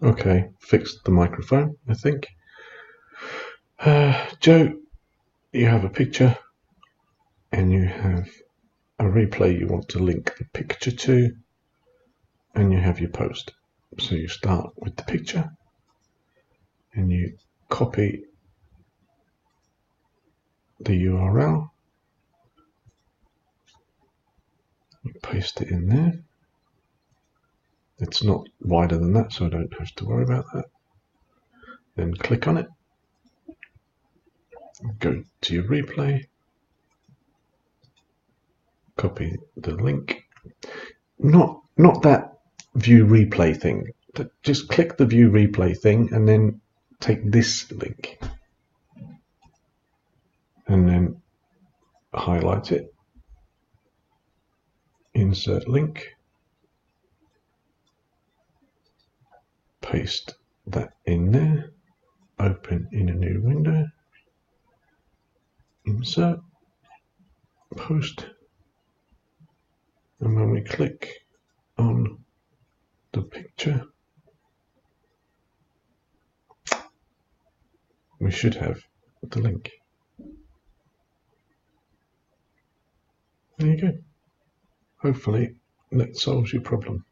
Okay, fixed the microphone, I think. Joe, you have a picture and you have a replay you want to link the picture to, and you have your post. So you start with the picture and you copy the URL, you paste it in there. It's not wider than that, so I don't have to worry about that. Then click on it, go to your replay, copy the link. Not that view replay thing. Just click the view replay thing and then take this link and then highlight it, insert link, paste that in there, open in a new window, insert, post, and when we click on the picture, we should have the link. There you go. Hopefully that solves your problem.